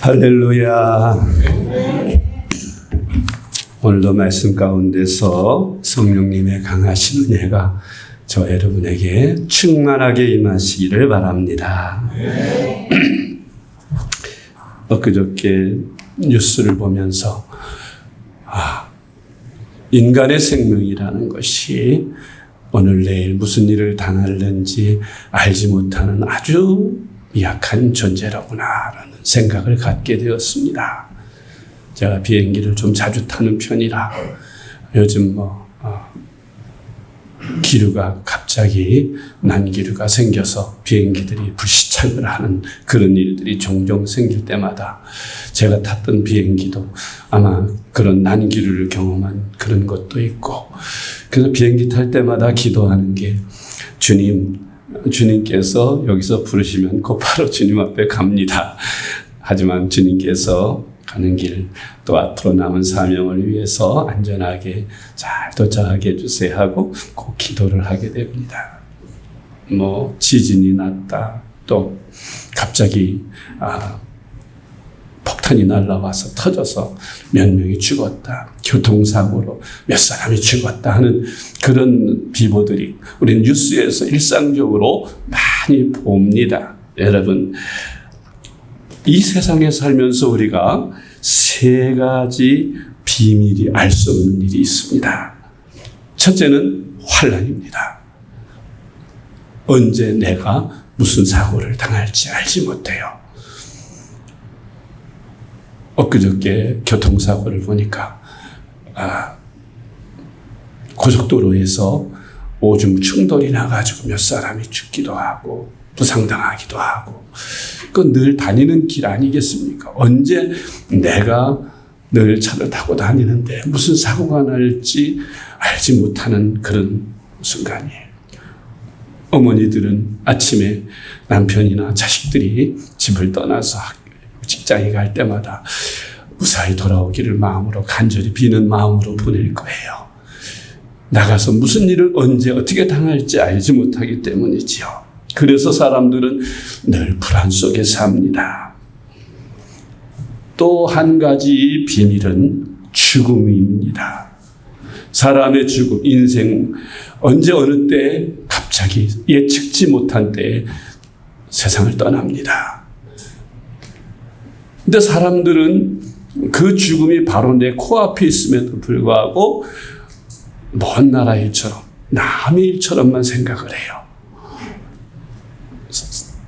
할렐루야. 오늘도 말씀 가운데서 성령님의 강하신 은혜가 저 여러분에게 충만하게 임하시기를 바랍니다. 엊그저께 뉴스를 보면서 인간의 생명이라는 것이 오늘 내일 무슨 일을 당할는지 알지 못하는 아주 미약한 존재라구나라는 생각을 갖게 되었습니다. 제가 비행기를 좀 자주 타는 편이라 요즘 기류가 갑자기 난기류가 생겨서 비행기들이 불시착을 하는 그런 일들이 종종 생길 때마다 제가 탔던 비행기도 아마 그런 난기류를 경험한 그런 것도 있고, 그래서 비행기 탈 때마다 기도하는 게 주님께서 여기서 부르시면 곧바로 주님 앞에 갑니다. 하지만 주님께서 가는 길 또 앞으로 남은 사명을 위해서 안전하게 잘 도착하게 해주세요 하고 꼭 기도를 하게 됩니다. 지진이 났다, 또 갑자기 폭탄이 날라와서 터져서 몇 명이 죽었다, 교통사고로 몇 사람이 죽었다 하는 그런 비보들이 우리 뉴스에서 일상적으로 많이 봅니다. 여러분, 이 세상에 살면서 우리가 세 가지 비밀이 알 수 없는 일이 있습니다. 첫째는 환난입니다. 언제 내가 무슨 사고를 당할지 알지 못해요. 엊그저께 교통사고를 보니까 고속도로에서 오줌 충돌이 나가지고 몇 사람이 죽기도 하고 부상당하기도 하고, 그건 늘 다니는 길 아니겠습니까? 언제 내가 늘 차를 타고 다니는데 무슨 사고가 날지 알지 못하는 그런 순간이에요. 어머니들은 아침에 남편이나 자식들이 집을 떠나서 직장에 갈 때마다 무사히 돌아오기를 마음으로 간절히 비는 마음으로 보낼 거예요. 나가서 무슨 일을 언제 어떻게 당할지 알지 못하기 때문이지요. 그래서 사람들은 늘 불안 속에 삽니다. 또 한 가지 비밀은 죽음입니다. 사람의 죽음, 인생 언제 어느 때 갑자기 예측지 못한 때에 세상을 떠납니다. 근데 사람들은 그 죽음이 바로 내 코앞에 있음에도 불구하고 먼 나라 일처럼, 남의 일처럼만 생각을 해요.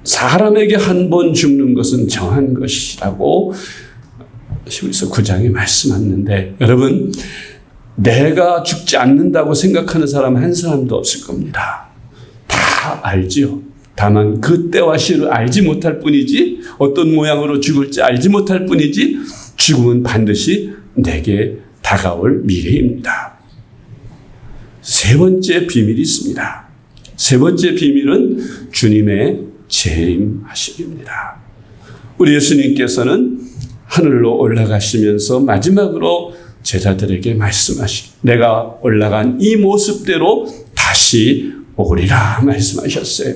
사람에게 한 번 죽는 것은 정한 것이라고 히브리서 9장에 말씀하는데, 여러분, 내가 죽지 않는다고 생각하는 사람 한 사람도 없을 겁니다. 다 알지요. 다만 그때와 시를 알지 못할 뿐이지, 어떤 모양으로 죽을지 알지 못할 뿐이지, 죽음은 반드시 내게 다가올 미래입니다. 세 번째 비밀이 있습니다. 세 번째 비밀은 주님의 재림하심입니다. 우리 예수님께서는 하늘로 올라가시면서 마지막으로 제자들에게 말씀하신, 내가 올라간 이 모습대로 다시 오리라 말씀하셨어요.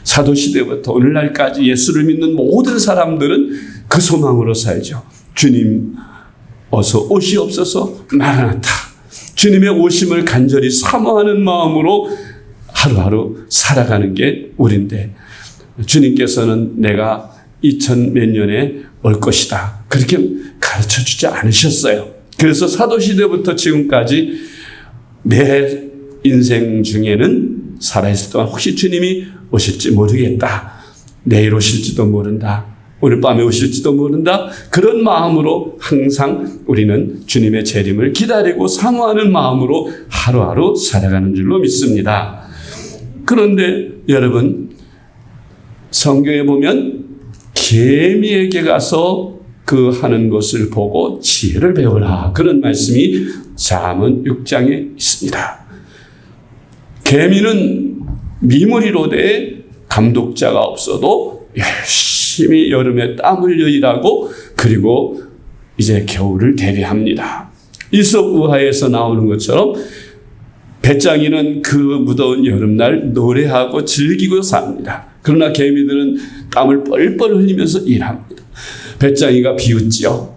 사도시대부터 오늘날까지 예수를 믿는 모든 사람들은 그 소망으로 살죠. 주님 어서 오시옵소서, 마라나타. 주님의 오심을 간절히 사모하는 마음으로 하루하루 살아가는 게 우리인데, 주님께서는 내가 2000몇 년에 올 것이다, 그렇게 가르쳐주지 않으셨어요. 그래서 사도시대부터 지금까지 내 인생 중에는 살아있을 동안 혹시 주님이 오실지 모르겠다, 내일 오실지도 모른다, 오늘 밤에 오실지도 모른다, 그런 마음으로 항상 우리는 주님의 재림을 기다리고 사모하는 마음으로 하루하루 살아가는 줄로 믿습니다. 그런데 여러분, 성경에 보면 개미에게 가서 그 하는 것을 보고 지혜를 배우라, 그런 말씀이 잠언 6장에 있습니다. 개미는 미무리로되 감독자가 없어도 열심히 여름에 땀 흘려 일하고, 그리고 이제 겨울을 대비합니다. 이솝우화에서 나오는 것처럼 배짱이는 그 무더운 여름날 노래하고 즐기고 삽니다. 그러나 개미들은 땀을 뻘뻘 흘리면서 일합니다. 배짱이가 비웃지요.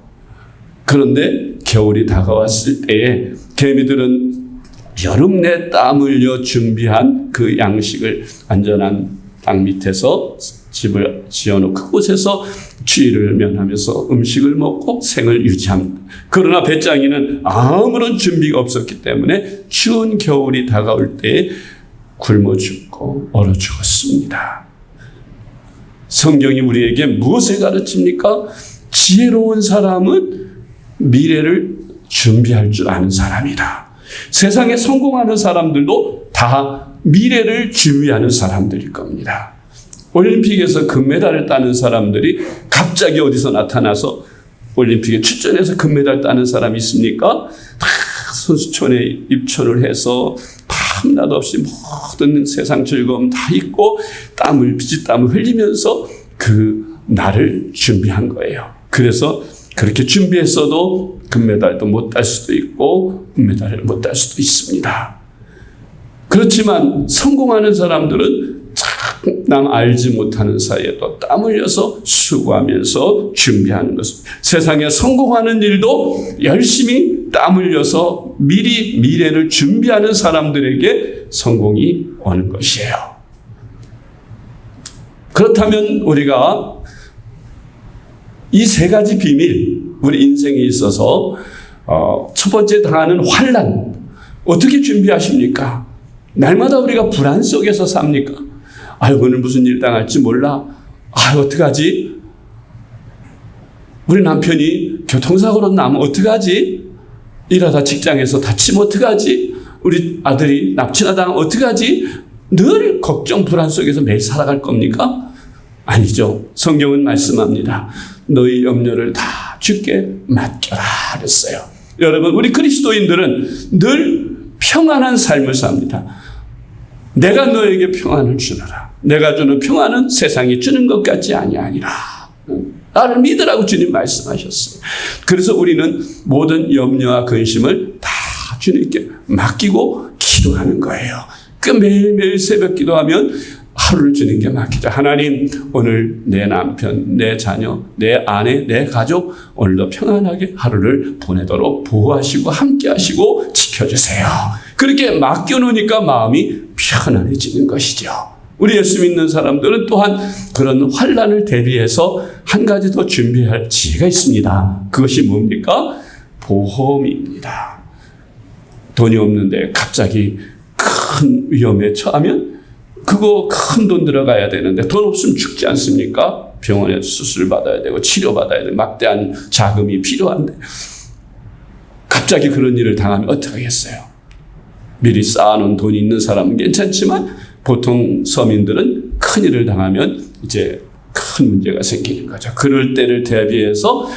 그런데 겨울이 다가왔을 때에 개미들은 여름 내 땀 흘려 준비한 그 양식을 안전한 땅 밑에서 집을 지어놓고 그곳에서 추위를 면하면서 음식을 먹고 생을 유지합니다. 그러나 배짱이는 아무런 준비가 없었기 때문에 추운 겨울이 다가올 때에 굶어 죽고 얼어 죽었습니다. 성경이 우리에게 무엇을 가르칩니까? 지혜로운 사람은 미래를 준비할 줄 아는 사람이다. 세상에 성공하는 사람들도 다 미래를 준비하는 사람들일 겁니다. 올림픽에서 금메달을 따는 사람들이 갑자기 어디서 나타나서 올림픽에 출전해서 금메달 따는 사람이 있습니까? 다 선수촌에 입촌을 해서 밤낮 없이 모든 세상 즐거움 다 잊고 피땀을 흘리면서 그 날을 준비한 거예요. 그래서 그렇게 준비했어도 금메달도 못 딸 수도 있고 은메달을 못 딸 수도 있습니다. 그렇지만 성공하는 사람들은 남 알지 못하는 사이에도 땀 흘려서 수고하면서 준비하는 것입니다. 세상에 성공하는 일도 열심히 땀 흘려서 미리 미래를 준비하는 사람들에게 성공이 오는 것이에요. 그렇다면 우리가 이 세 가지 비밀, 우리 인생에 있어서 첫 번째 당하는 환난, 어떻게 준비하십니까? 날마다 우리가 불안 속에서 삽니까? 오늘 무슨 일 당할지 몰라. 어떡하지? 우리 남편이 교통사고로 나면 어떡하지? 일하다 직장에서 다치면 어떡하지? 우리 아들이 납치나 당하면 어떡하지? 늘 걱정, 불안 속에서 매일 살아갈 겁니까? 아니죠. 성경은 말씀합니다. 너희 염려를 다 주께 맡겨라 그랬어요. 여러분, 우리 그리스도인들은 늘 평안한 삶을 삽니다. 내가 너에게 평안을 주노라. 내가 주는 평안은 세상이 주는 것 같지 아니하니라. 나를 믿으라고 주님 말씀하셨어요. 그래서 우리는 모든 염려와 근심을 다 주님께 맡기고 기도하는 거예요. 그 매일매일 새벽 기도하면 하루를 주님께 맡기자. 하나님, 오늘 내 남편, 내 자녀, 내 아내, 내 가족 오늘도 평안하게 하루를 보내도록 보호하시고 함께하시고 지켜주세요. 그렇게 맡겨놓으니까 마음이 편안해지는 것이죠. 우리 예수 믿는 사람들은 또한 그런 환난을 대비해서 한 가지 더 준비할 지혜가 있습니다. 그것이 뭡니까? 보험입니다. 돈이 없는데 갑자기 큰 위험에 처하면 그거 큰 돈 들어가야 되는데 돈 없으면 죽지 않습니까? 병원에 수술 받아야 되고 치료 받아야 되고 막대한 자금이 필요한데 갑자기 그런 일을 당하면 어떡하겠어요? 미리 쌓아놓은 돈이 있는 사람은 괜찮지만 보통 서민들은 큰 일을 당하면 이제 큰 문제가 생기는 거죠. 그럴 때를 대비해서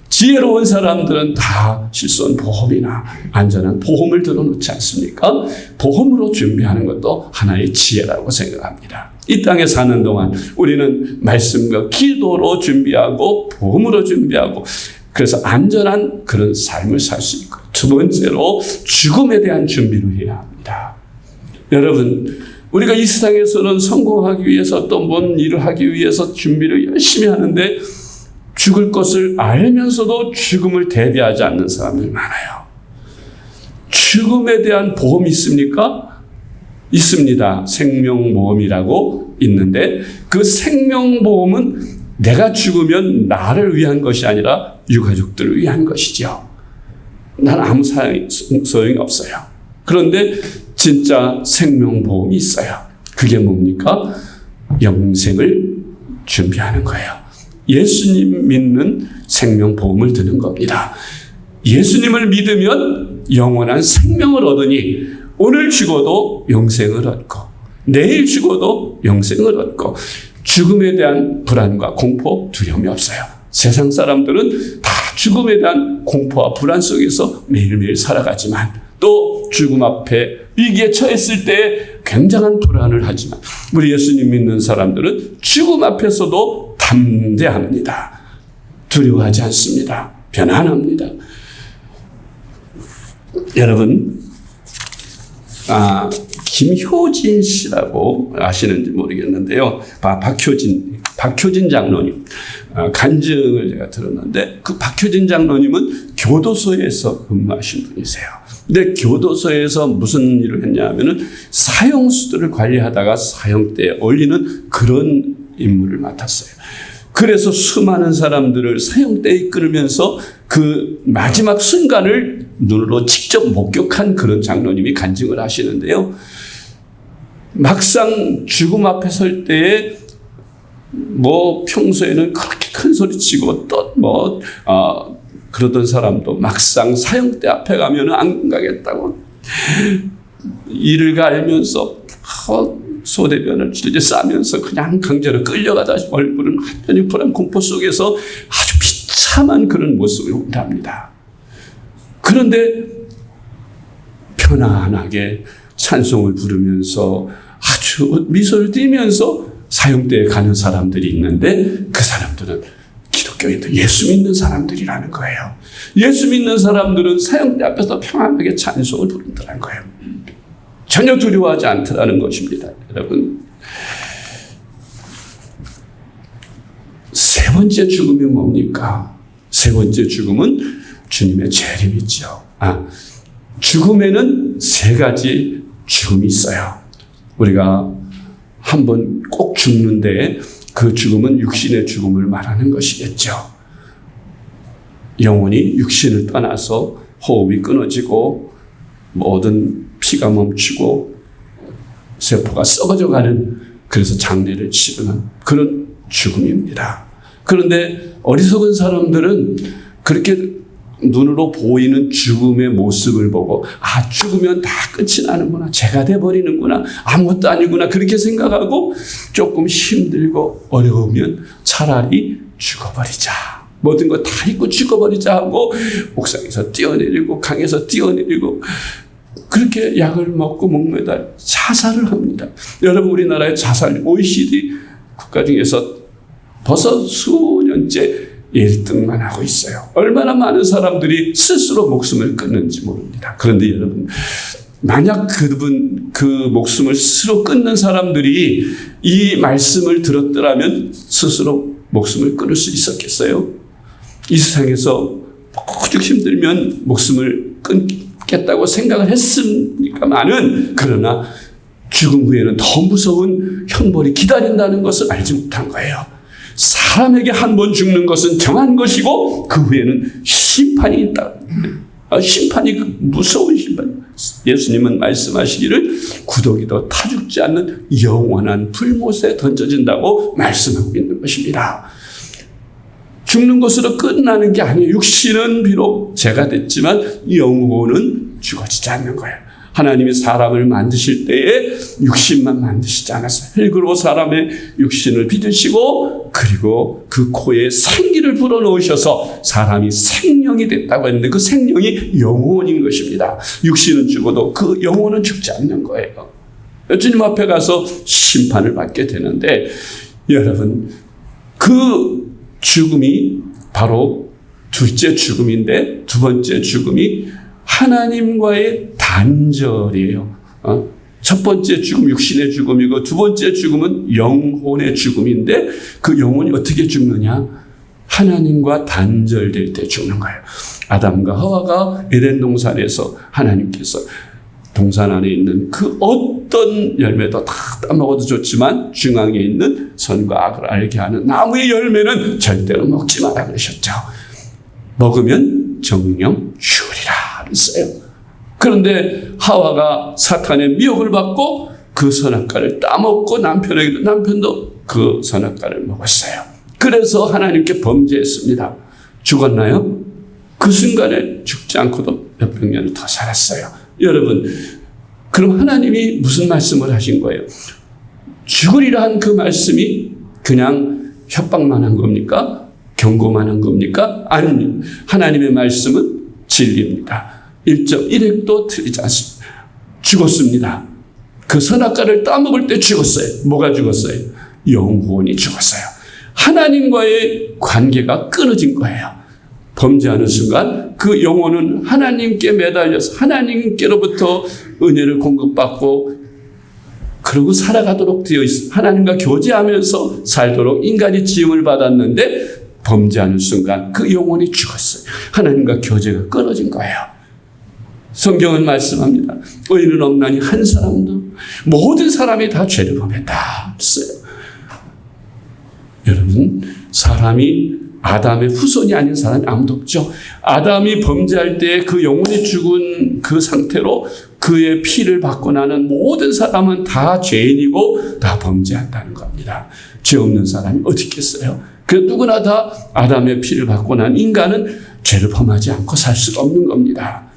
지혜로운 사람들은 다 실손보험이나 안전한 보험을 들어놓지 않습니까? 보험으로 준비하는 것도 하나의 지혜라고 생각합니다. 이 땅에 사는 동안 우리는 말씀과 기도로 준비하고 보험으로 준비하고 그래서 안전한 그런 삶을 살 수 있고 두 번째로 죽음에 대한 준비를 해야 합니다. 여러분, 우리가 이 세상에서는 성공하기 위해서 또 뭔 일을 하기 위해서 준비를 열심히 하는데 죽을 것을 알면서도 죽음을 대비하지 않는 사람들이 많아요. 죽음에 대한 보험이 있습니까? 있습니다. 생명보험이라고 있는데 그 생명보험은 내가 죽으면 나를 위한 것이 아니라 유가족들을 위한 것이죠. 난 아무 소용이 없어요. 그런데 진짜 생명보험이 있어요. 그게 뭡니까? 영생을 준비하는 거예요. 예수님 믿는 생명보험을 드는 겁니다. 예수님을 믿으면 영원한 생명을 얻으니 오늘 죽어도 영생을 얻고 내일 죽어도 영생을 얻고 죽음에 대한 불안과 공포, 두려움이 없어요. 세상 사람들은 다 죽음에 대한 공포와 불안 속에서 매일매일 살아가지만 또 죽음 앞에 위기에 처했을 때 굉장한 불안을 하지만 우리 예수님 믿는 사람들은 죽음 앞에서도 담대합니다. 두려워하지 않습니다. 편안합니다. 여러분, 김효진 씨라고 아시는지 모르겠는데요. 박효진 장로님 간증을 제가 들었는데 그 박효진 장로님은 교도소에서 근무하신 분이세요. 근데 교도소에서 무슨 일을 했냐면은 사형수들을 관리하다가 사형대에 올리는 그런 임무를 맡았어요. 그래서 수많은 사람들을 사형대에 이끌면서 그 마지막 순간을 눈으로 직접 목격한 그런 장로님이 간증을 하시는데요. 막상 죽음 앞에 설 때에 평소에는 그렇게 큰 소리 치고 그러던 사람도 막상 사형대 앞에 가면은 안 가겠다고 이를 갈면서 소대변을 질질 싸면서 그냥 강제로 끌려가다 얼굴은 완전히 불안 공포 속에서 아주 비참한 그런 모습을 본답니다. 그런데 편안하게 찬송을 부르면서 아주 미소를 띠면서 사형대에 가는 사람들이 있는데 그 사람들은 기독교인들, 예수 믿는 사람들이라는 거예요. 예수 믿는 사람들은 사형대 앞에서 평안하게 찬송을 부른다는 거예요. 전혀 두려워하지 않더라는 것입니다. 여러분, 세 번째 죽음이 뭡니까? 세 번째 죽음은 주님의 재림이죠. 죽음에는 세 가지 죽음이 있어요. 우리가 한번 꼭 죽는데 그 죽음은 육신의 죽음을 말하는 것이겠죠. 영혼이 육신을 떠나서 호흡이 끊어지고 모든 피가 멈추고 세포가 썩어져가는, 그래서 장례를 치르는 그런 죽음입니다. 그런데 어리석은 사람들은 그렇게 눈으로 보이는 죽음의 모습을 보고 죽으면 다 끝이 나는구나, 죄가 돼버리는구나, 아무것도 아니구나 그렇게 생각하고 조금 힘들고 어려우면 차라리 죽어버리자, 모든 거 다 잊고 죽어버리자 하고 옥상에서 뛰어내리고 강에서 뛰어내리고 그렇게 약을 먹고 목매달 자살을 합니다. 여러분, 우리나라의 자살 OECD 국가 중에서 벌써 수년째 1등만 하고 있어요. 얼마나 많은 사람들이 스스로 목숨을 끊는지 모릅니다. 그런데 여러분, 만약 그 목숨을 스스로 끊는 사람들이 이 말씀을 들었더라면 스스로 목숨을 끊을 수 있었겠어요? 이 세상에서 오죽 힘들면 목숨을 끊겠다고 생각을 했습니까마는, 그러나 죽음 후에는 더 무서운 형벌이 기다린다는 것을 알지 못한 거예요. 사람에게 한 번 죽는 것은 정한 것이고 그 후에는 심판이 있다. 심판이 무서운 심판. 예수님은 말씀하시기를 구더기도 타 죽지 않는 영원한 불못에 던져진다고 말씀하고 있는 것입니다. 죽는 것으로 끝나는 게 아니에요. 육신은 비록 죄가 됐지만 영혼은 죽어지지 않는 거예요. 하나님이 사람을 만드실 때에 육신만 만드시지 않았어요. 흙으로 사람의 육신을 빚으시고 그리고 그 코에 생기를 불어넣으셔서 사람이 생명이 됐다고 했는데 그 생명이 영혼인 것입니다. 육신은 죽어도 그 영혼은 죽지 않는 거예요. 주님 앞에 가서 심판을 받게 되는데, 여러분, 그 죽음이 바로 둘째 죽음인데, 두 번째 죽음이 하나님과의 단절이에요. 첫 번째 죽음 육신의 죽음이고 두 번째 죽음은 영혼의 죽음인데, 그 영혼이 어떻게 죽느냐? 하나님과 단절될 때 죽는 거예요. 아담과 하와가 에덴 동산에서 하나님께서 동산 안에 있는 그 어떤 열매도 다 따먹어도 좋지만 중앙에 있는 선과 악을 알게 하는 나무의 열매는 절대로 먹지 마라 그러셨죠. 먹으면 정령 죽으리라 그랬어요. 그런데 하와가 사탄의 미혹을 받고 그 선악과를 따먹고 남편도 그 선악과를 먹었어요. 그래서 하나님께 범죄했습니다. 죽었나요? 그 순간에 죽지 않고도 몇백 년을 더 살았어요. 여러분, 그럼 하나님이 무슨 말씀을 하신 거예요? 죽으리라 한 그 말씀이 그냥 협박만 한 겁니까? 경고만 한 겁니까? 아닙니다. 하나님의 말씀은 진리입니다. 1.1핵도 틀리지 않습니다. 죽었습니다. 그 선악과를 따먹을 때 죽었어요. 뭐가 죽었어요? 영혼이 죽었어요. 하나님과의 관계가 끊어진 거예요. 범죄하는 순간 그 영혼은 하나님께 매달려서 하나님께로부터 은혜를 공급받고 그러고 살아가도록 되어 있습니다. 하나님과 교제하면서 살도록 인간이 지음을 받았는데 범죄하는 순간 그 영혼이 죽었어요. 하나님과 교제가 끊어진 거예요. 성경은 말씀합니다. 의인은 없나니 한 사람도, 모든 사람이 다 죄를 범했다 했어요. 여러분, 사람이 아담의 후손이 아닌 사람이 아무도 없죠. 아담이 범죄할 때 그 영혼이 죽은 그 상태로 그의 피를 받고 나는 모든 사람은 다 죄인이고 다 범죄한다는 겁니다. 죄 없는 사람이 어디 있겠어요? 그 누구나 다 아담의 피를 받고 난 인간은 죄를 범하지 않고 살 수가 없는 겁니다.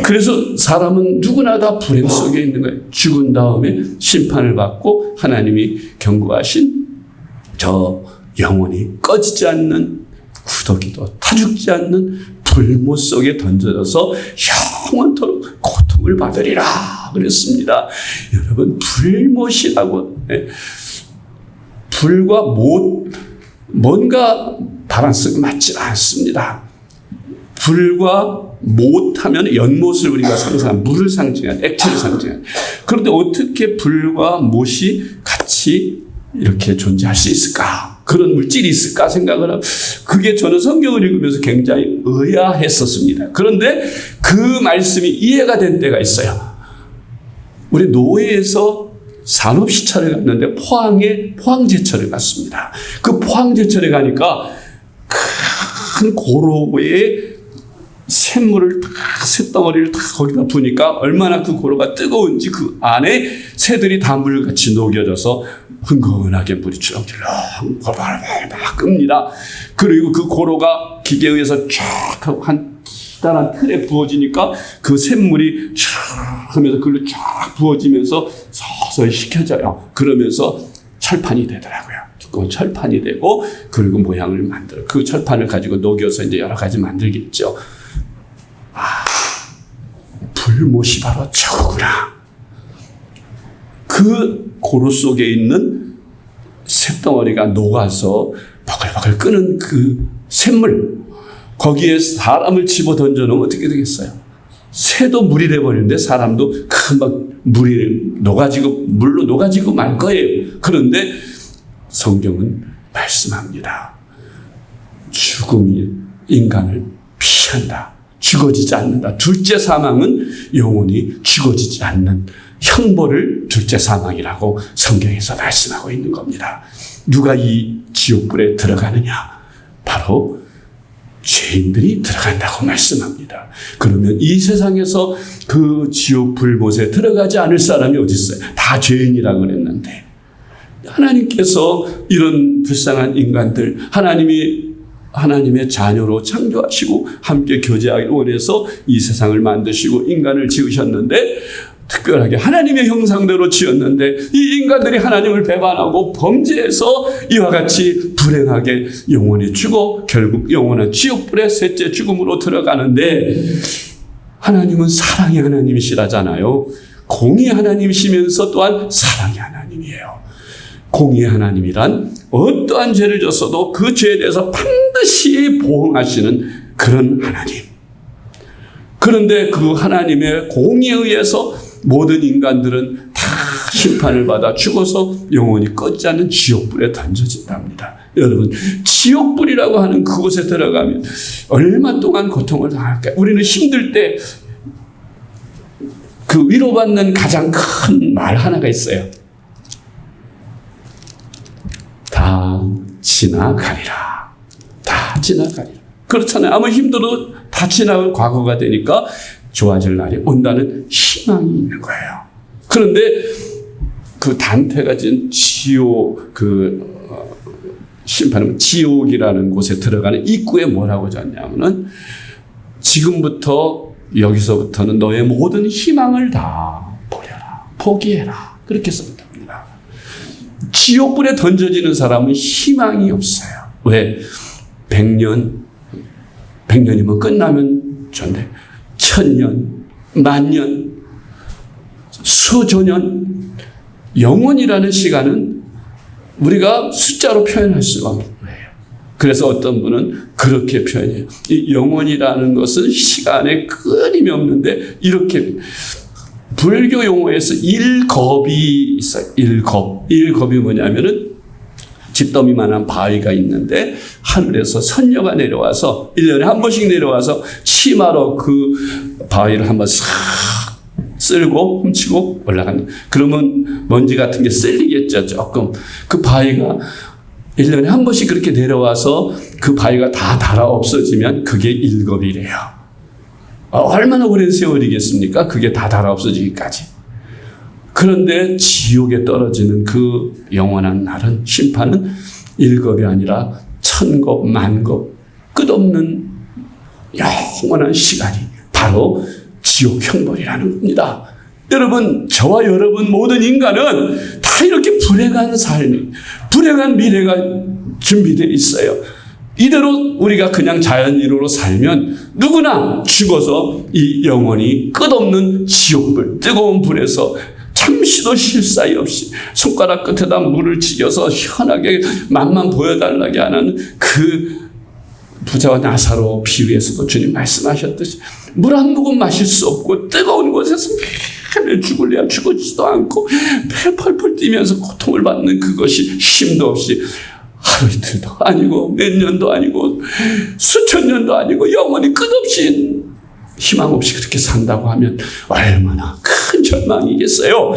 그래서 사람은 누구나 다 불행 속에 있는 거예요. 죽은 다음에 심판을 받고 하나님이 경고하신 저 영혼이 꺼지지 않는, 구더기도 타 죽지 않는 불못 속에 던져져서 영원토록 고통을 받으리라 그랬습니다. 여러분, 불못이라고, 불과 못, 뭔가 밸런스가 맞지 않습니다. 불과 못하면 연못을 우리가 상상한, 물을 상징한, 액체를 상징한. 그런데 어떻게 불과 못이 같이 이렇게 존재할 수 있을까? 그런 물질이 있을까 생각을 하고, 그게 저는 성경을 읽으면서 굉장히 의아했었습니다. 그런데 그 말씀이 이해가 된 때가 있어요. 우리 노예에서 산업시찰을 갔는데 포항제철을 갔습니다. 그 포항제철에 가니까 큰 고로에 샘물을 쇳덩어리를 다 거기다 부니까 얼마나 그 고로가 뜨거운지 그 안에 새들이 다 물같이 녹여져서 흥건하게 물이 주렁주렁 고로를 막 끕니다. 그리고 그 고로가 기계에 의해서 쫙 하고 한 기다란 틀에 부어지니까 그 샘물이 쫙 하면서 그걸로 쫙 부어지면서 서서히 식혀져요. 그러면서 철판이 되더라고요. 두꺼운 철판이 되고, 그리고 모양을 만들어. 그 철판을 가지고 녹여서 이제 여러 가지 만들겠죠. 불못이 바로 저거구나. 그 고로 속에 있는 쇳덩어리가 녹아서 버글버글 끄는 그 샘물, 거기에 사람을 집어 던져놓으면 어떻게 되겠어요? 새도 물이 돼버리는데 사람도 금방 물이 녹아지고, 물로 녹아지고 말 거예요. 그런데 성경은 말씀합니다. 죽음이 인간을 피한다. 죽어지지 않는다. 둘째 사망은 영원히 죽어지지 않는 형벌을 둘째 사망이라고 성경에서 말씀하고 있는 겁니다. 누가 이 지옥불에 들어가느냐? 바로 죄인들이 들어간다고 말씀합니다. 그러면 이 세상에서 그 지옥 불못에 들어가지 않을 사람이 어디 있어요? 다 죄인이라고 그랬는데, 하나님께서 이런 불쌍한 인간들, 하나님의 자녀로 창조하시고 함께 교제하기를 원해서 이 세상을 만드시고 인간을 지으셨는데, 특별하게 하나님의 형상대로 지었는데 이 인간들이 하나님을 배반하고 범죄해서 이와 같이 불행하게 영원히 죽어 결국 영원한 지옥불의 셋째 죽음으로 들어가는데, 하나님은 사랑의 하나님이시라잖아요. 공의의 하나님이시면서 또한 사랑의 하나님이에요. 공의의 하나님이란 어떠한 죄를 졌어도 그 죄에 대해서 반드시 보응하시는 그런 하나님. 그런데 그 하나님의 공의에 의해서 모든 인간들은 다 심판을 받아 죽어서 영원히 꺼지지 않는 지옥불에 던져진답니다. 여러분, 지옥불이라고 하는 그곳에 들어가면 얼마 동안 고통을 당할까요? 우리는 힘들 때 그 위로받는 가장 큰 말 하나가 있어요. 다 지나가리라. 다 지나가리라. 그렇잖아요. 아무 힘들어도 다 지나갈 과거가 되니까 좋아질 날이 온다는 희망이 있는 거예요. 그런데 그 단테가 진 지옥, 심판은 지옥이라는 곳에 들어가는 입구에 뭐라고 적냐면은, 지금부터 여기서부터는 너의 모든 희망을 다 버려라. 포기해라. 그렇게 썼답니다. 지옥불에 던져지는 사람은 희망이 없어요. 왜? 100년이면 끝나면 좋은데 1000년, 만년, 수조년, 영원이라는 시간은 우리가 숫자로 표현할 수가 없는 거예요. 그래서 어떤 분은 그렇게 표현해요. 이 영원이라는 것은 시간에 끊임이 없는데, 이렇게 불교 용어에서 일겁이 있어요. 일겁이 뭐냐면은 집더미만한 바위가 있는데 하늘에서 선녀가 내려와서 1년에 한 번씩 내려와서 치마로 그 바위를 한번 싹 쓸고 훔치고 올라가는. 그러면 먼지 같은 게 쓸리겠죠. 조금. 그 바위가 1년에 한 번씩 그렇게 내려와서 그 바위가 다 닳아 없어지면 그게 일겁이래요. 얼마나 오랜 세월이겠습니까? 그게 다 닳아 없어지기까지. 그런데 지옥에 떨어지는 그 영원한 날은, 심판은 일겁이 아니라 천겁, 만겁, 끝없는 영원한 시간이 바로 지옥 형벌이라는 겁니다. 여러분, 저와 여러분 모든 인간은 다 이렇게 불행한 삶, 불행한 미래가 준비되어 있어요. 이대로 우리가 그냥 자연인으로 살면 누구나 죽어서 이 영원히 끝없는 지옥불, 뜨거운 불에서 잠시도 쉴 사이 없이 손가락 끝에다 물을 지겨서 시원하게 맛만 보여달라게 하는 그 부자와 나사로 비유에서도 주님 말씀하셨듯이 물 한 모금 마실 수 없고 뜨거운 곳에서 매일 죽을래야 죽지도 않고 배 펄펄 뛰면서 고통을 받는 그것이 쉼도 없이 하루 이틀도 아니고 몇 년도 아니고 수천 년도 아니고 영원히 끝없이 희망 없이 그렇게 산다고 하면 얼마나 큰 절망이겠어요.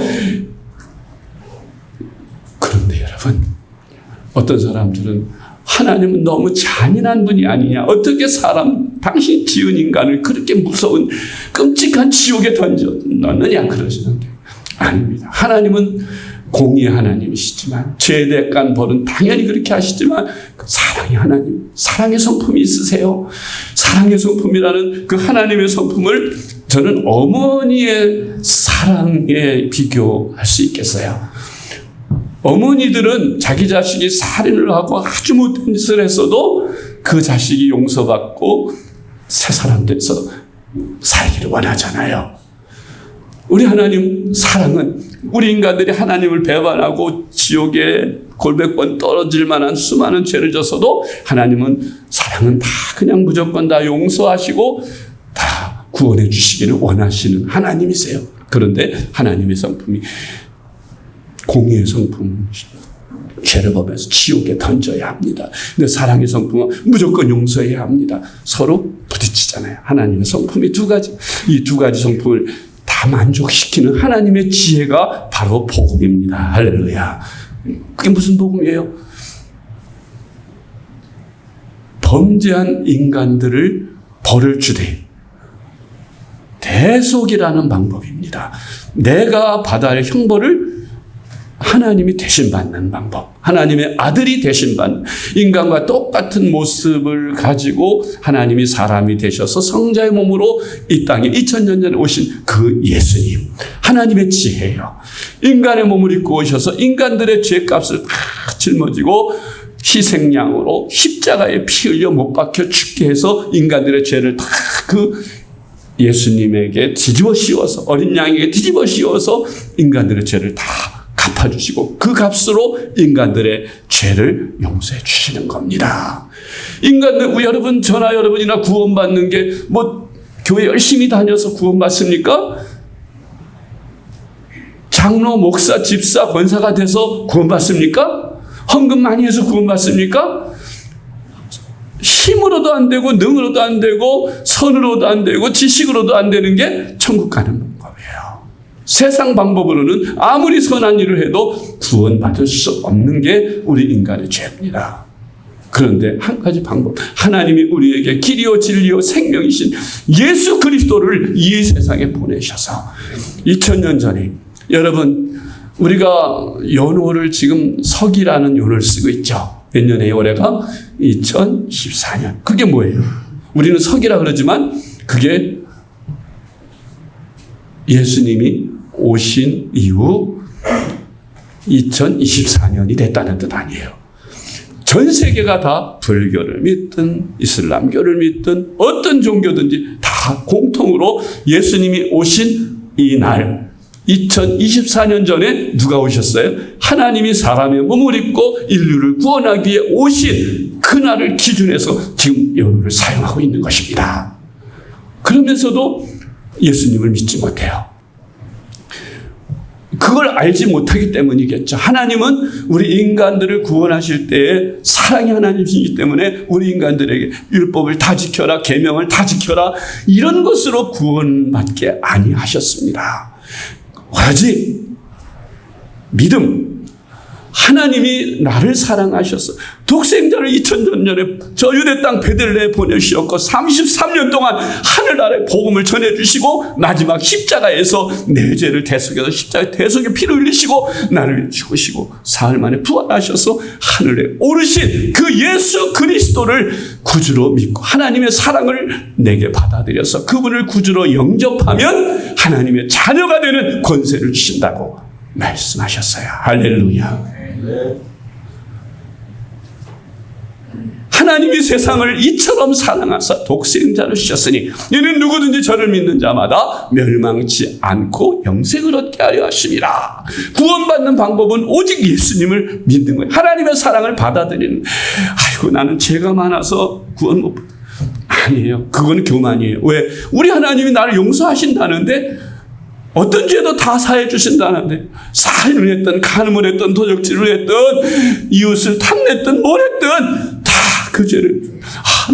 그런데 여러분, 어떤 사람들은 하나님은 너무 잔인한 분이 아니냐, 어떻게 당신 지은 인간을 그렇게 무서운 끔찍한 지옥에 던져 넣느냐 그러시는데, 아닙니다. 하나님은 공의의 하나님이시지만 죄의 대가는 벌은 당연히 그렇게 하시지만 사랑의 하나님, 사랑의 성품이 있으세요. 사랑의 성품이라는 그 하나님의 성품을 저는 어머니의 사랑에 비교할 수 있겠어요. 어머니들은 자기 자식이 살인을 하고 아주 못된 짓을 했어도 그 자식이 용서받고 새 사람 돼서 살기를 원하잖아요. 우리 하나님 사랑은 우리 인간들이 하나님을 배반하고 지옥에 골백번 떨어질 만한 수많은 죄를 져서도 하나님은 사랑은 다 그냥 무조건 다 용서하시고 다 구원해 주시기를 원하시는 하나님이세요. 그런데 하나님의 성품이 공의의 성품, 죄를 범해서 지옥에 던져야 합니다. 근데 사랑의 성품은 무조건 용서해야 합니다. 서로 부딪히잖아요. 하나님의 성품이 두 가지. 이 두 가지 성품을 다 만족시키는 하나님의 지혜가 바로 복음입니다. 할렐루야. 그게 무슨 복음이에요? 범죄한 인간들을 벌을 주되 대속이라는 방법입니다. 내가 받아야 할 형벌을 하나님이 대신 받는 방법. 하나님의 아들이 대신 받는, 인간과 똑같은 모습을 가지고 하나님이 사람이 되셔서 성자의 몸으로 이 땅에 2000년 전에 오신 그 예수님. 하나님의 지혜예요. 인간의 몸을 입고 오셔서 인간들의 죄값을 다 짊어지고 희생양으로 십자가에 피 흘려 못 박혀 죽게 해서 인간들의 죄를 다 그 예수님에게 뒤집어 씌워서, 어린 양에게 뒤집어 씌워서 인간들의 죄를 다 갚아주시고 그 값으로 인간들의 죄를 용서해 주시는 겁니다. 인간들, 여러분, 저나 여러분이나 구원받는 게 뭐 교회 열심히 다녀서 구원받습니까? 장로, 목사, 집사, 권사가 돼서 구원받습니까? 헌금 많이 해서 구원받습니까? 힘으로도 안 되고 능으로도 안 되고 선으로도 안 되고 지식으로도 안 되는 게 천국 가는 방법이에요. 세상 방법으로는 아무리 선한 일을 해도 구원받을 수 없는 게 우리 인간의 죄입니다. 그런데 한 가지 방법, 하나님이 우리에게 길이요 진리요 생명이신 예수 그리스도를 이 세상에 보내셔서 2000년 전에, 여러분, 우리가 연호를 지금 석이라는 연호를 쓰고 있죠. 몇 년의 올해가 2014년. 그게 뭐예요? 우리는 석이라 그러지만 그게 예수님이 오신 이후 2024년이 됐다는 뜻 아니에요. 전 세계가 다 불교를 믿든 이슬람교를 믿든 어떤 종교든지 다 공통으로 예수님이 오신 이 날, 2024년 전에 누가 오셨어요? 하나님이 사람의 몸을 입고 인류를 구원하기 위해 오신 그날을 기준해서 지금 연호를 사용하고 있는 것입니다. 그러면서도 예수님을 믿지 못해요. 그걸 알지 못하기 때문이겠죠. 하나님은 우리 인간들을 구원하실 때에 사랑의 하나님이기 때문에 우리 인간들에게 율법을 다 지켜라, 계명을 다 지켜라, 이런 것으로 구원받게 아니하셨습니다. 오로지 믿음, 하나님이 나를 사랑하셔서 독생자를 2000년 전에 저 유대 땅 베들레헴에 보내주셨고 33년 동안 하늘 아래 복음을 전해주시고 마지막 십자가에서 내 죄를 대속해서 십자가에 대속의 피를 흘리시고 나를 죽으시고 사흘 만에 부활하셔서 하늘에 오르신 그 예수 그리스도를 구주로 믿고 하나님의 사랑을 내게 받아들여서 그분을 구주로 영접하면 하나님의 자녀가 되는 권세를 주신다고 말씀하셨어요. 할렐루야. 하나님이 세상을 이처럼 사랑하사 독생자를 주셨으니 이는 누구든지 저를 믿는 자마다 멸망치 않고 영생을 얻게 하려 하심이라. 구원받는 방법은 오직 예수님을 믿는 거예요. 하나님의 사랑을 받아들이는. 아이고 나는 죄가 많아서 구원 못. 아니에요. 그건 교만이에요. 왜? 우리 하나님이 나를 용서하신다는데 어떤 죄도 다 사해 주신다는데 살인을 했든 간음을 했든 도적질을 했든 이웃을 탐냈든 뭘 했든 다 그 죄를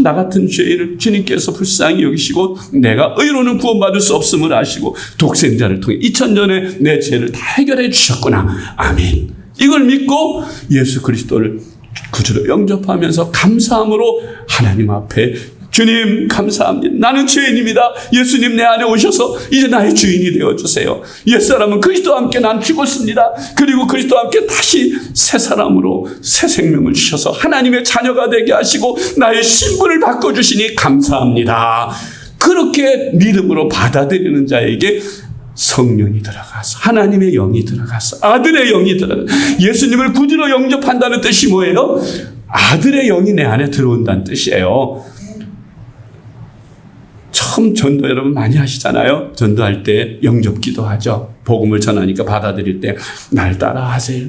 나 같은 죄인을 주님께서 불쌍히 여기시고 내가 의로는 구원받을 수 없음을 아시고 독생자를 통해 2000년에 내 죄를 다 해결해 주셨구나. 아멘. 이걸 믿고 예수 그리스도를 구주로 영접하면서 감사함으로 하나님 앞에 주님 감사합니다. 나는 죄인입니다. 예수님 내 안에 오셔서 이제 나의 주인이 되어주세요. 옛사람은 그리스도와 함께 난 죽었습니다. 그리고 그리스도와 함께 다시 새 사람으로 새 생명을 주셔서 하나님의 자녀가 되게 하시고 나의 신분을 바꿔주시니 감사합니다. 그렇게 믿음으로 받아들이는 자에게 성령이 들어가서 하나님의 영이 들어가서 아들의 영이 들어가서 예수님을 구주로 영접한다는 뜻이 뭐예요? 아들의 영이 내 안에 들어온다는 뜻이에요. 처음 전도 여러분 많이 하시잖아요. 전도할 때 영접기도 하죠. 복음을 전하니까 받아들일 때 날 따라 하세요.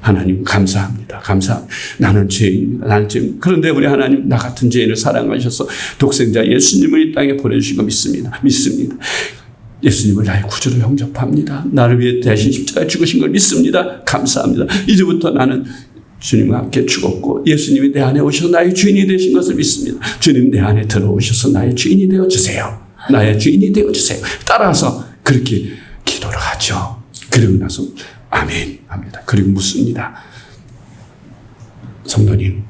하나님 감사합니다. 감사합니다. 나는 죄인입니다. 나는 죄인. 그런데 우리 하나님 나 같은 죄인을 사랑하셔서 독생자 예수님을 이 땅에 보내주신 거 믿습니다. 믿습니다. 예수님을 나의 구주로 영접합니다. 나를 위해 대신 십자가에 죽으신 걸 믿습니다. 감사합니다. 이제부터 나는 주님과 함께 죽었고 예수님이 내 안에 오셔서 나의 주인이 되신 것을 믿습니다. 주님 내 안에 들어오셔서 나의 주인이 되어주세요. 나의 주인이 되어주세요. 따라서 그렇게 기도를 하죠. 그리고 나서 아멘 합니다. 그리고 묻습니다. 성도님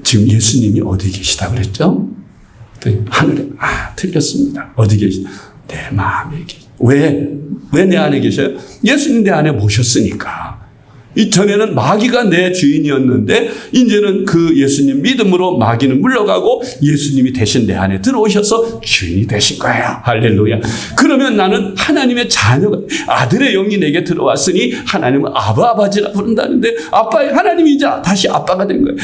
지금 예수님이 어디 계시다고 그랬죠? 하늘에. 틀렸습니다. 어디 계시다? 내 마음에 계시. 왜 내 안에 계셔요? 예수님 내 안에 모셨으니까. 이전에는 마귀가 내 주인이었는데 이제는 그 예수님 믿음으로 마귀는 물러가고 예수님이 대신 내 안에 들어오셔서 주인이 되신 거예요. 할렐루야. 그러면 나는 하나님의 자녀가 아들의 영이 내게 들어왔으니 하나님은 아버지라 부른다는데 하나님이 이제 다시 아빠가 된 거예요.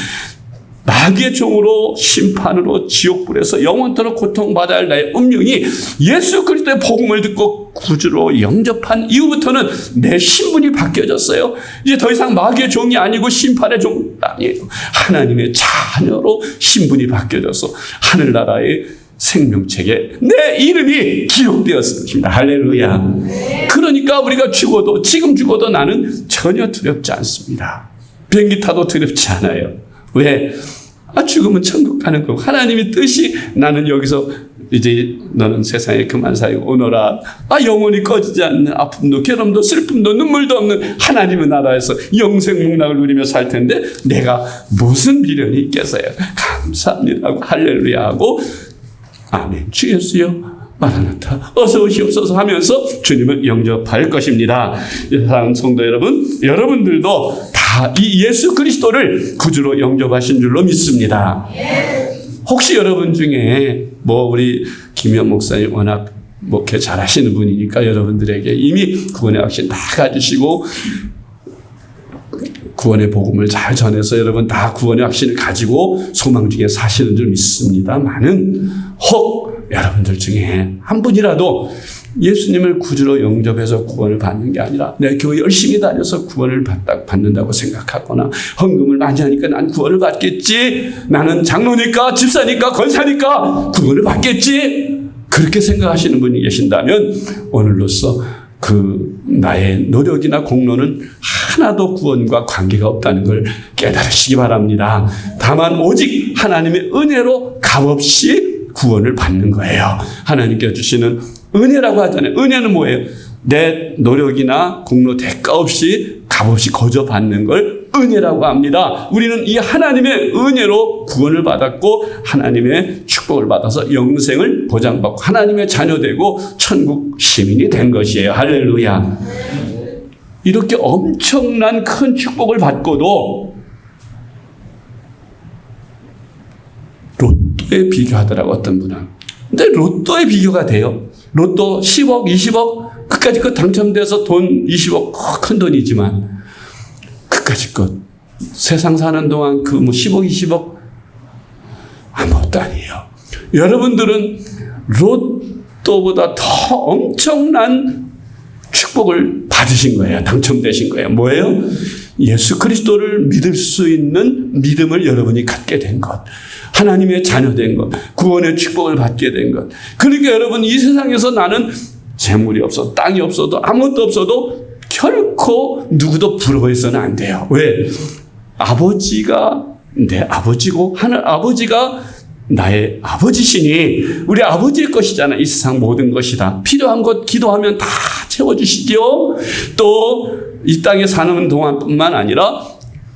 마귀의 종으로 심판으로 지옥불에서 영원토록 고통받아야 할 나의 운명이 예수 그리스도의 복음을 듣고 구주로 영접한 이후부터는 내 신분이 바뀌어졌어요. 이제 더 이상 마귀의 종이 아니고 심판의 종 아니에요. 하나님의 자녀로 신분이 바뀌어져서 하늘나라의 생명책에 내 이름이 기록되었습니다. 할렐루야. 그러니까 우리가 죽어도 지금 죽어도 나는 전혀 두렵지 않습니다. 비행기 타도 두렵지 않아요. 왜? 죽으면 천국 가는 거고 하나님의 뜻이 나는 여기서 이제 너는 세상에 그만 살고 오너라. 영원히 꺼지지 않는 아픔도 괴로움도 슬픔도 눈물도 없는 하나님의 나라에서 영생목락을 누리며 살 텐데 내가 무슨 미련이 있겠어요. 감사합니다 하고 할렐루야 하고 아멘 주 예수여 마라나타 어서 오시옵소서 하면서 주님을 영접할 것입니다. 사랑하는 성도 여러분, 여러분들도 다 이 예수 그리스도를 구주로 영접하신 줄로 믿습니다. 혹시 여러분 중에 우리 김현 목사님 워낙 목회 잘하시는 분이니까 여러분들에게 이미 구원의 확신 다 가지시고 구원의 복음을 잘 전해서 여러분 다 구원의 확신을 가지고 소망 중에 사시는 줄 믿습니다만은 혹 여러분들 중에 한 분이라도 예수님을 구주로 영접해서 구원을 받는 게 아니라 내 교회 열심히 다녀서 구원을 받는다고 생각하거나 헌금을 많이 하니까 난 구원을 받겠지. 나는 장로니까 집사니까 권사니까 구원을 받겠지. 그렇게 생각하시는 분이 계신다면 오늘로써 나의 노력이나 공로는 하나도 구원과 관계가 없다는 걸 깨달으시기 바랍니다. 다만 오직 하나님의 은혜로 값없이 구원을 받는 거예요. 하나님께서 주시는 은혜라고 하잖아요. 은혜는 뭐예요? 내 노력이나 공로 대가 없이 값없이 거저 받는 걸 은혜라고 합니다. 우리는 이 하나님의 은혜로 구원을 받았고 하나님의 축복을 받아서 영생을 보장받고 하나님의 자녀되고 천국 시민이 된 것이에요. 할렐루야. 이렇게 엄청난 큰 축복을 받고도 로또에 비교하더라고 어떤 분은. 근데 로또에 비교가 돼요. 로또 10억, 20억 그까짓 것 당첨돼서 돈 20억 큰 돈이지만 그까짓 것 세상 사는 동안 그 뭐 10억, 20억 아무것도 아니에요. 여러분들은 로또보다 더 엄청난 축복을 받으신 거예요. 당첨되신 거예요. 뭐예요? 예수 그리스도를 믿을 수 있는 믿음을 여러분이 갖게 된 것. 하나님의 자녀된 것. 구원의 축복을 받게 된 것. 그러니까 여러분 이 세상에서 나는 재물이 없어도 땅이 없어도 아무것도 없어도 결코 누구도 부러워해서는 안 돼요. 왜? 아버지가 내 아버지고 하늘 아버지가 나의 아버지시니 우리 아버지의 것이잖아. 이 세상 모든 것이 다. 필요한 것 기도하면 다 채워주시죠. 또 이 땅에 사는 동안뿐만 아니라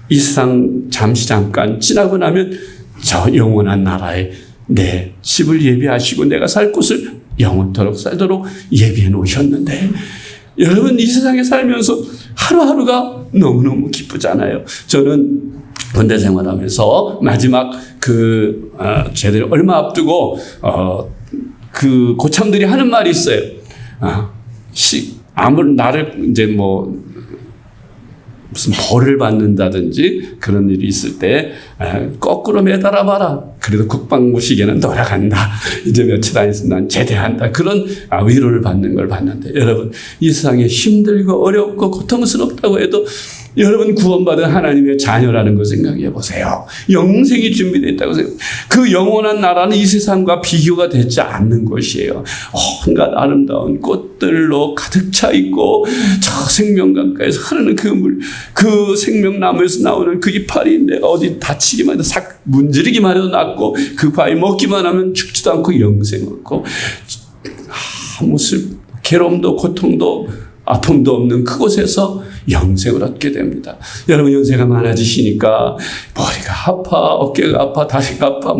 이 세상 잠깐 지나고 나면 저 영원한 나라에 내 집을 예비하시고 내가 살 곳을 영원토록 살도록 예비해 놓으셨는데 여러분 이 세상에 살면서 하루하루가 너무너무 기쁘잖아요. 저는 군대 생활하면서 마지막 제대로 얼마 앞두고 그 고참들이 하는 말이 있어요. 아무리 나를 이제 뭐 무슨 벌을 받는다든지 그런 일이 있을 때 거꾸로 매달아 봐라. 그래도 국방부 시계는 돌아간다. 이제 며칠 안 있으면 난 제대한다. 그런 위로를 받는 걸 봤는데 여러분 이 세상에 힘들고 어렵고 고통스럽다고 해도 여러분 구원받은 하나님의 자녀라는 걸 생각해 보세요. 영생이 준비되어 있다고 생각해요. 그 영원한 나라는 이 세상과 비교가 되지 않는 것이에요. 온갖 아름다운 꽃들로 가득 차 있고 저 생명강가에서 흐르는 그 물, 그 생명나무에서 나오는 그 이파리 내가 어디 다치기만 해도 문지르기만 해도 낫고 그 바위 먹기만 하면 죽지도 않고 영생 얻고 아무 괴로움도 고통도 아픔도 없는 그곳에서 영생을 얻게 됩니다. 여러분 연세가 많아지시니까 머리가 아파, 어깨가 아파, 다리가 아파,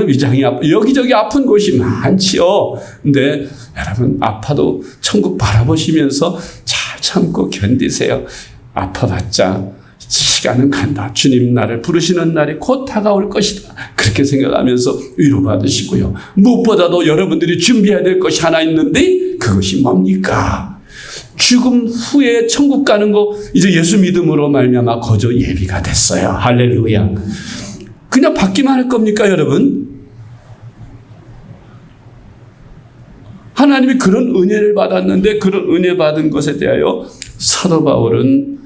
위장이 아파, 여기저기 아픈 곳이 많지요. 근데 여러분 아파도 천국 바라보시면서 잘 참고 견디세요. 아파봤자 시간은 간다. 주님 나를 부르시는 날이 곧 다가올 것이다. 그렇게 생각하면서 위로받으시고요. 무엇보다도 여러분들이 준비해야 될 것이 하나 있는데 그것이 뭡니까? 죽음 후에 천국 가는 거 이제 예수 믿음으로 말미암아 거저 예비가 됐어요. 할렐루야. 그냥 받기만 할 겁니까 여러분? 하나님이 그런 은혜를 받았는데 그런 은혜 받은 것에 대하여 사도 바울은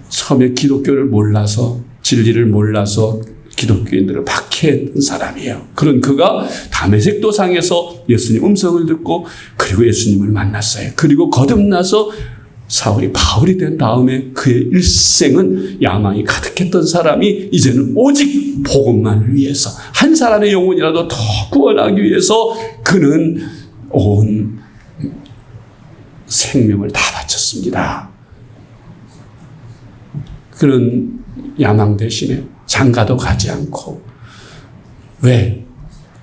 처음에 기독교를 몰라서 진리를 몰라서 기독교인들을 박해했던 사람이에요. 그런 그가 다메섹 도상에서 예수님 음성을 듣고 그리고 예수님을 만났어요. 그리고 거듭나서 사울이 바울이 된 다음에 그의 일생은 야망이 가득했던 사람이 이제는 오직 복음만을 위해서 한 사람의 영혼이라도 더 구원하기 위해서 그는 온 생명을 다 바쳤습니다. 그런 야망 대신에 장가도 가지 않고 왜?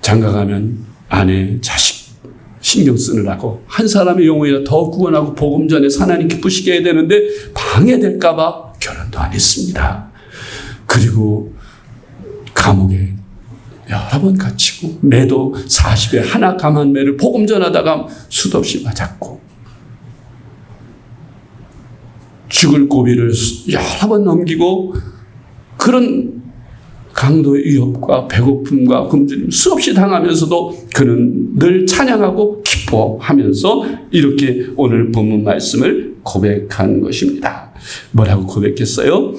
장가 가면 아내, 자식 신경 쓰느라고 한 사람의 영혼이라 더 구원하고 복음 전에 하나님 기쁘시게 해야 되는데 방해될까 봐 결혼도 안 했습니다. 그리고 감옥에 여러 번 갇히고 매도 40에 하나 감한 매를 복음 전하다가 수도 없이 맞았고 죽을 고비를 여러 번 넘기고 그런 강도의 위협과 배고픔과 굶주림 수없이 당하면서도 그는 늘 찬양하고 기뻐하면서 이렇게 오늘 본문 말씀을 고백한 것입니다. 뭐라고 고백했어요?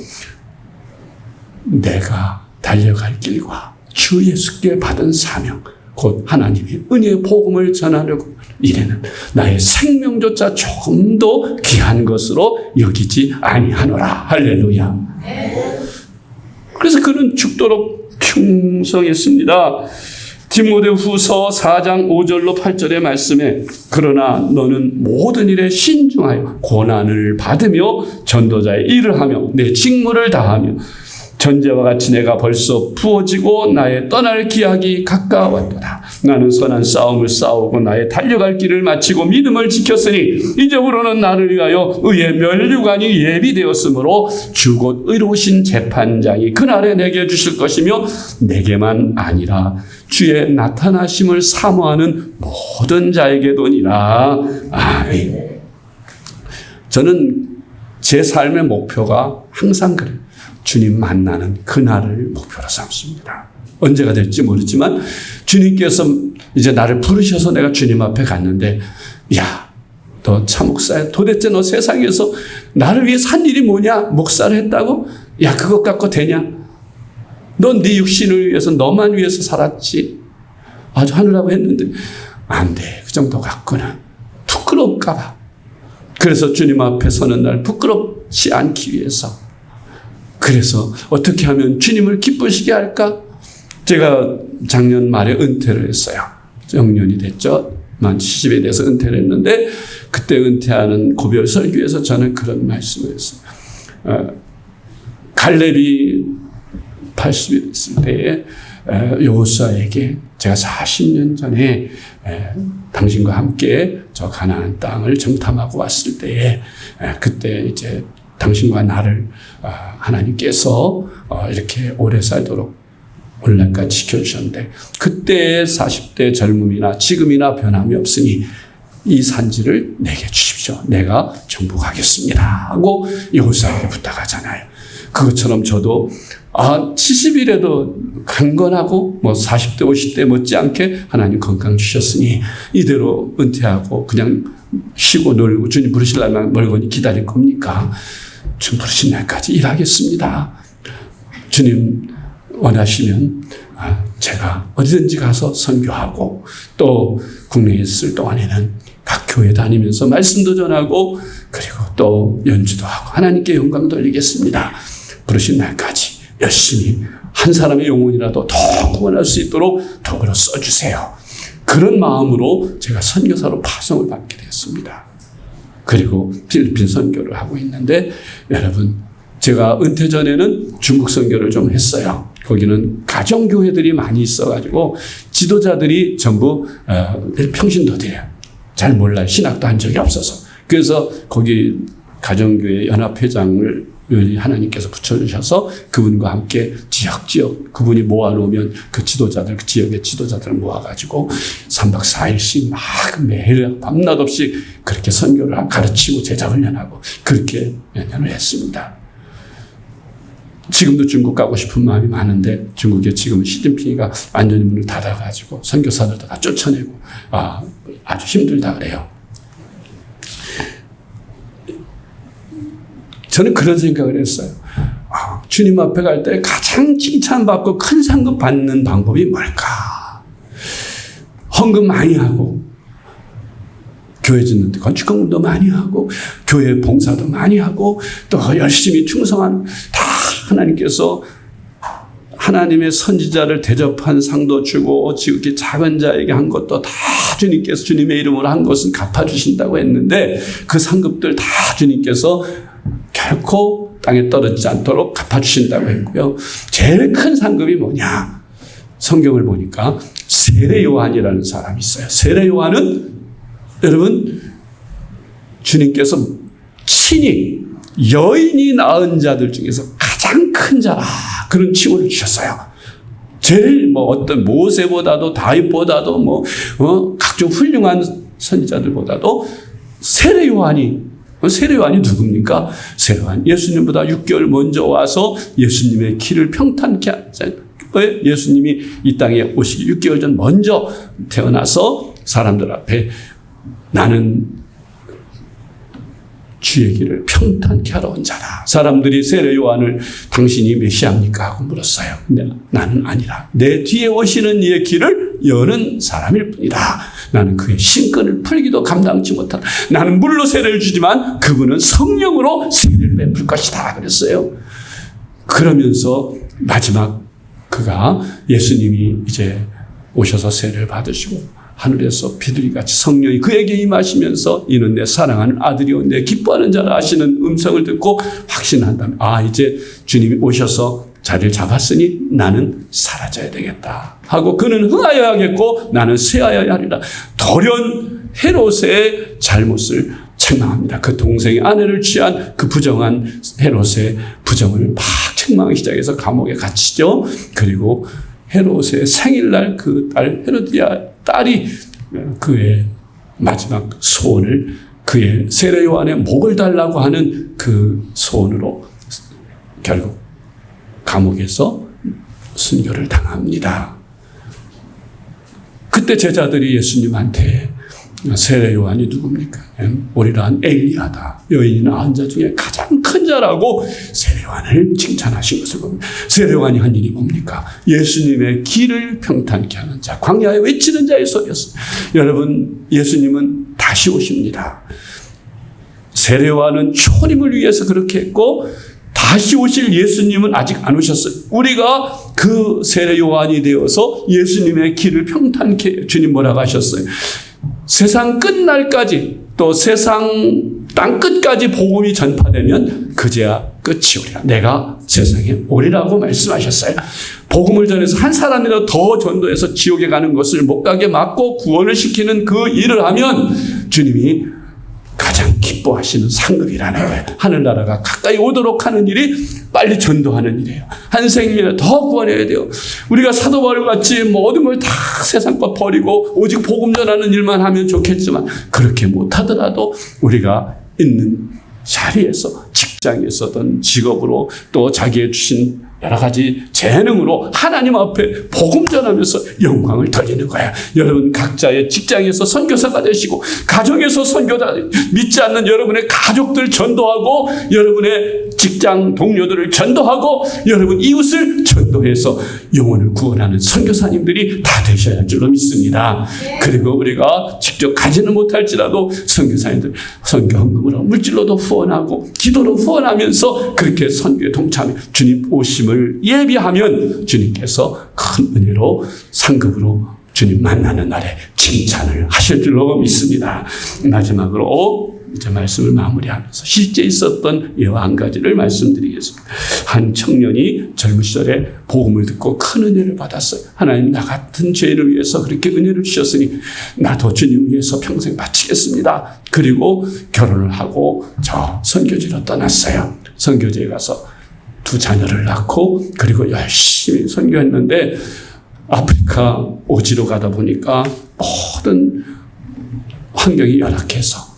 내가 달려갈 길과 주 예수께 받은 사명 곧 하나님의 은혜의 복음을 전하려고 이래는 나의 생명조차 조금 더 귀한 것으로 여기지 아니하노라. 할렐루야. 그래서 그는 죽도록 충성했습니다. 디모데후서 4장 5절로 8절의 말씀에 그러나 너는 모든 일에 신중하여 고난을 받으며 전도자의 일을 하며 내 직무를 다하며 전제와 같이 내가 벌써 부어지고 나의 떠날 기약이 가까웠도다. 나는 선한 싸움을 싸우고 나의 달려갈 길을 마치고 믿음을 지켰으니 이제부로는 나를 위하여 의의 면류관이 예비되었으므로 주 곧 의로우신 재판장이 그날에 내게 주실 것이며 내게만 아니라 주의 나타나심을 사모하는 모든 자에게도니라. 아멘. 저는 제 삶의 목표가 항상 그래요. 주님 만나는 그날을 목표로 삼습니다. 언제가 될지 모르지만 주님께서 이제 나를 부르셔서 내가 주님 앞에 갔는데, 야, 너 차 목사야. 도대체 너 세상에서 나를 위해 산 일이 뭐냐? 목사를 했다고? 야, 그것 갖고 되냐? 넌 네 육신을 위해서 너만 위해서 살았지. 아주 하느라고 했는데 안 돼. 그 정도 갖고는 부끄러울까 봐. 그래서 주님 앞에 서는 날 부끄럽지 않기 위해서, 그래서 어떻게 하면 주님을 기쁘시게 할까? 제가 작년 말에 은퇴를 했어요. 정년이 됐죠. 만 70에 대해서 은퇴를 했는데 그때 은퇴하는 고별 설교에서 저는 그런 말씀을 했어요. 갈렙이 80이 됐을 때에 여호수아에게 제가 40년 전에 당신과 함께 저 가나안 땅을 정탐하고 왔을 때에 그때 이제 당신과 나를 하나님께서 이렇게 오래 살도록 오늘날까지 지켜주셨는데 그때의 40대 젊음이나 지금이나 변함이 없으니 이 산지를 내게 주십시오. 내가 정복하겠습니다 하고 여호수아에게 부탁하잖아요. 그것처럼 저도 70일에도 강건하고 40대 50대 못지않게 하나님 건강 주셨으니 이대로 은퇴하고 그냥 쉬고 놀고 주님 부르실 날만 멀거니 기다릴 겁니까? 주님 부르신 날까지 일하겠습니다. 주님 원하시면 제가 어디든지 가서 선교하고 또 국내에 있을 동안에는 각 교회 다니면서 말씀도 전하고 그리고 또 연주도 하고 하나님께 영광 돌리겠습니다. 부르신 날까지 열심히 한 사람의 영혼이라도 더 구원할 수 있도록 덕으로 써주세요. 그런 마음으로 제가 선교사로 파송을 받게 됐습니다. 그리고 필리핀 선교를 하고 있는데 여러분, 제가 은퇴 전에는 중국 선교를 좀 했어요. 거기는 가정교회들이 많이 있어가지고 지도자들이 전부 평신도들이에요. 잘 몰라요. 신학도 한 적이 없어서. 그래서 거기 가정교회 연합회장을 하나님께서 붙여주셔서 그분과 함께 지역 그분이 모아놓으면 그 지도자들, 그 지역의 지도자들을 모아가지고 3박 4일씩 막 매일 밤낮 없이 그렇게 선교를 가르치고 제자 훈련하고 그렇게 몇 년을 했습니다. 지금도 중국 가고 싶은 마음이 많은데 중국에 지금 시진핑이가 완전히 문을 닫아가지고 선교사들도 다 쫓아내고 아주 힘들다 그래요. 저는 그런 생각을 했어요. 주님 앞에 갈 때 가장 칭찬받고 큰 상급 받는 방법이 뭘까? 헌금 많이 하고 교회 짓는데 건축공도 많이 하고 교회 봉사도 많이 하고 또 열심히 충성한 다 하나님께서 하나님의 선지자를 대접한 상도 주고 지극히 작은 자에게 한 것도 다 주님께서 주님의 이름으로 한 것은 갚아주신다고 했는데 그 상급들 다 주님께서 결코 땅에 떨어지지 않도록 갚아주신다고 했고요. 제일 큰 상급이 뭐냐? 성경을 보니까 세례 요한이라는 사람이 있어요. 세례 요한은 여러분 주님께서 친히 여인이 낳은 자들 중에서 가장 큰 자라 그런 칭호를 주셨어요. 제일 어떤 모세보다도 다윗보다도 각종 훌륭한 선지자들보다도 세례 요한이 누굽니까? 세례 요한 예수님보다 6개월 먼저 와서 예수님의 길을 평탄케 하자. 예수님이 이 땅에 오시기 6개월 전 먼저 태어나서 사람들 앞에 나는 주의 길을 평탄케 하러 온 자다. 사람들이 세례 요한을 당신이 메시아입니까? 하고 물었어요. 근데 나는 아니라 내 뒤에 오시는 이의 길을 여는 사람일 뿐이다. 나는 그의 신권을 풀기도 감당치 못한다. 나는 물로 세례를 주지만 그분은 성령으로 세례를 베풀 것이다. 그랬어요. 그러면서 마지막 그가 예수님이 이제 오셔서 세례를 받으시고 하늘에서 비둘기같이 성령이 그에게 임하시면서 이는 내 사랑하는 아들이요 내 기뻐하는 자라 하시는 음성을 듣고 확신한다면 이제 주님이 오셔서 자리를 잡았으니 나는 사라져야 되겠다 하고 그는 흥하여야겠고 나는 쇠하여야 하리라. 돌연 헤롯의 잘못을 책망합니다. 그 동생의 아내를 취한 그 부정한 헤롯의 부정을 막 책망하기 시작해서 감옥에 갇히죠. 그리고 헤롯의 생일날 그 딸 헤로디아 딸이 그의 마지막 소원을 그의 세례 요한의 목을 달라고 하는 그 소원으로 결국 감옥에서 순교를 당합니다. 그때 제자들이 예수님한테 세례 요한이 누굽니까? 우리라 한 엘리야다. 여인이 낳은 자 중에 가장 큰 자라고 세례 요한을 칭찬하신 것을 봅니다. 세례 요한이 한 일이 뭡니까? 예수님의 길을 평탄케 하는 자, 광야에 외치는 자의 소리였습니다. 여러분, 예수님은 다시 오십니다. 세례 요한은 초림을 위해서 그렇게 했고 다시 오실 예수님은 아직 안 오셨어요. 우리가 그 세례 요한이 되어서 예수님의 길을 평탄케 주님 뭐라고 하셨어요? 세상 끝날까지 또 세상 땅끝까지 복음이 전파되면 그제야 끝이 오리라. 내가 세상에 오리라고 말씀하셨어요. 복음을 전해서 한 사람이라도 더 전도해서 지옥에 가는 것을 못 가게 막고 구원을 시키는 그 일을 하면 주님이 가장 기뻐하시는 상급이라는 거예요. 하늘나라가 가까이 오도록 하는 일이 빨리 전도하는 일이에요. 한 생명을 더 구원해야 돼요. 우리가 사도 바울같이 모든 걸 다 세상 것 버리고 오직 복음 전하는 일만 하면 좋겠지만 그렇게 못하더라도 우리가 있는 자리에서 직장에서든 직업으로 또 자기의 주신 여러 가지 재능으로 하나님 앞에 복음 전하면서 영광을 돌리는 거야. 여러분 각자의 직장에서 선교사가 되시고 가정에서 선교사, 믿지 않는 여러분의 가족들 전도하고 여러분의 직장 동료들을 전도하고 여러분 이웃을 전도해서 영혼을 구원하는 선교사님들이 다 되셔야 할 줄로 믿습니다. 그리고 우리가 직접 가지는 못할지라도 선교사님들 선교 헌금으로 물질로도 후원하고 기도로 후원하면서 그렇게 선교에 동참해 주님 오심을 예비하면 주님께서 큰 은혜로 상급으로 주님 만나는 날에 칭찬을 하실 줄로 믿습니다. 마지막으로 이제 말씀을 마무리하면서 실제 있었던 예화 한 가지를 말씀드리겠습니다. 한 청년이 젊은 시절에 복음을 듣고 큰 은혜를 받았어요. 하나님 나 같은 죄인을 위해서 그렇게 은혜를 주셨으니 나도 주님 위해서 평생 바치겠습니다. 그리고 결혼을 하고 저 선교지로 떠났어요. 선교지에 가서 2 자녀를 낳고 그리고 열심히 선교했는데 아프리카 오지로 가다 보니까 모든 환경이 열악해서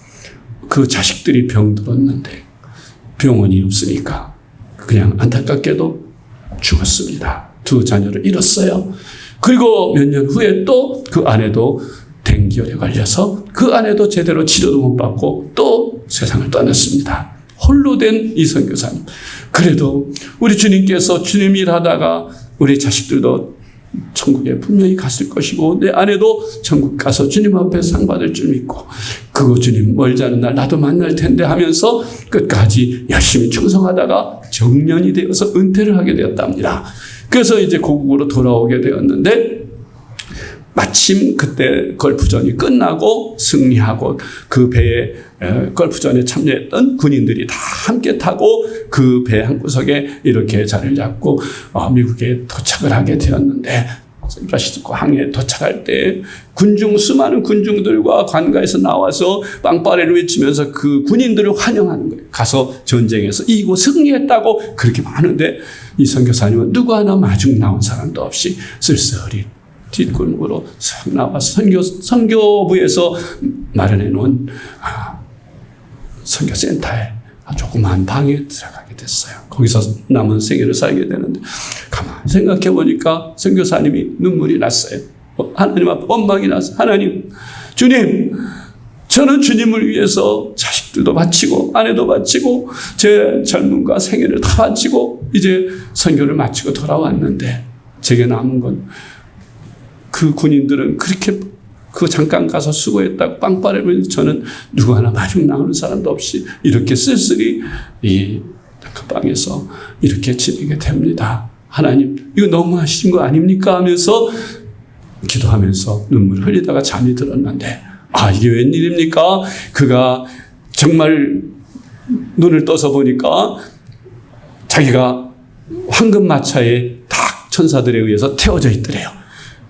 그 자식들이 병들었는데 병원이 없으니까 그냥 안타깝게도 죽었습니다. 2 자녀를 잃었어요. 그리고 몇 년 후에 또 그 아내도 댕기열에 걸려서 그 아내도 제대로 치료도 못 받고 또 세상을 떠났습니다. 홀로 된 이 선교사님. 그래도 우리 주님께서 주님 일하다가 우리 자식들도 천국에 분명히 갔을 것이고 내 아내도 천국 가서 주님 앞에 상 받을 줄 믿고 그거 주님 멀지 않은 날 나도 만날 텐데 하면서 끝까지 열심히 충성하다가 정년이 되어서 은퇴를 하게 되었답니다. 그래서 이제 고국으로 돌아오게 되었는데 마침 그때 걸프전이 끝나고 승리하고 그 배에 걸프전에 참여했던 군인들이 다 함께 타고 그 배 한 구석에 이렇게 자리를 잡고 미국에 도착을 하게 되었는데 샌프란시스코 항해에 도착할 때 수많은 군중들과 관가에서 나와서 빵빠레를 외치면서 그 군인들을 환영하는 거예요. 가서 전쟁에서 이기고 승리했다고 그렇게 많은데 이 선교사님은 누구 하나 마중 나온 사람도 없이 쓸쓸히 뒷골목으로 싹 나와서 선교부에서 마련해 놓은 선교센터에 조그마한 방에 들어가게 됐어요. 거기서 남은 생애를 살게 되는데 가만히 생각해 보니까 선교사님이 눈물이 났어요. 하나님 앞에 원망이 났어요. 하나님, 주님, 저는 주님을 위해서 자식들도 바치고 아내도 바치고 제 젊음과 생애를 다 바치고 이제 선교를 마치고 돌아왔는데 제게 남은 건 그 군인들은 그렇게 그 잠깐 가서 수고했다고 빵빠레면 저는 누구 하나 마중 나오는 사람도 없이 이렇게 쓸쓸히 이 방에서 이렇게 지내게 됩니다. 하나님 이거 너무하신 거 아닙니까? 하면서 기도하면서 눈물을 흘리다가 잠이 들었는데 이게 웬일입니까? 그가 정말 눈을 떠서 보니까 자기가 황금마차에 딱 천사들에 의해서 태워져 있더래요.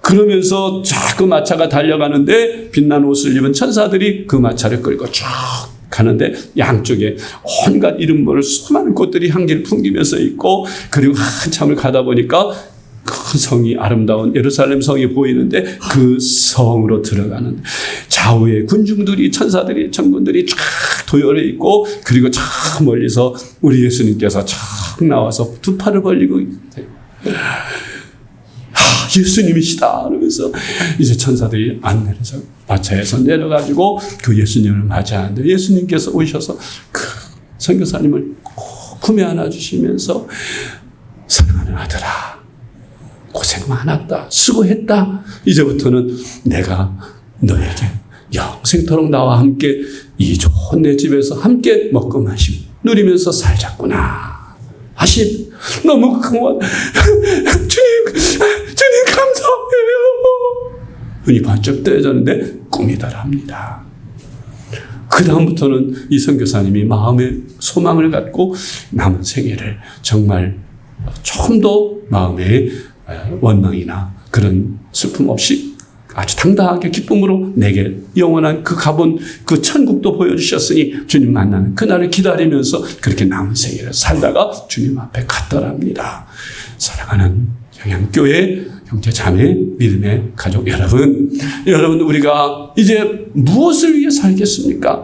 그러면서 그 마차가 달려가는데 빛난 옷을 입은 천사들이 그 마차를 끌고 쭉 가는데 양쪽에 온갖 이름 모를 수많은 꽃들이 향기를 풍기면서 있고 그리고 한참을 가다 보니까 그 성이 아름다운 예루살렘 성이 보이는데 그 성으로 들어가는 좌우에 군중들이 천사들이 천군들이 쫙 도열해 있고 그리고 쫙 멀리서 우리 예수님께서 쫙 나와서 두 팔을 벌리고 예수님이시다 그러면서 이제 천사들이 안내를 해서 마차에서 내려가지고 그 예수님을 맞이하는데 예수님께서 오셔서 그 선교사님을 꼭 품에 안아주시면서 사랑하는 아들아 고생 많았다 수고했다 이제부터는 내가 너에게 영생토록 나와 함께 이 좋은 내 집에서 함께 먹고 마시고 누리면서 살자꾸나 하신 너무 그만 주님 감사해요. 눈이 번쩍 뜨여졌는데 꿈이더랍니다. 그 다음부터는 이 선교사님이 마음의 소망을 갖고 남은 생애를 정말 조금 더 마음의 원망이나 그런 슬픔 없이 아주 당당하게 기쁨으로 내게 영원한 그 가본 그 천국도 보여주셨으니 주님 만나는 그날을 기다리면서 그렇게 남은 생애를 살다가 주님 앞에 갔더랍니다. 사랑하는 영양교회 형제 자매 믿음의 가족 여러분 우리가 이제 무엇을 위해 살겠습니까?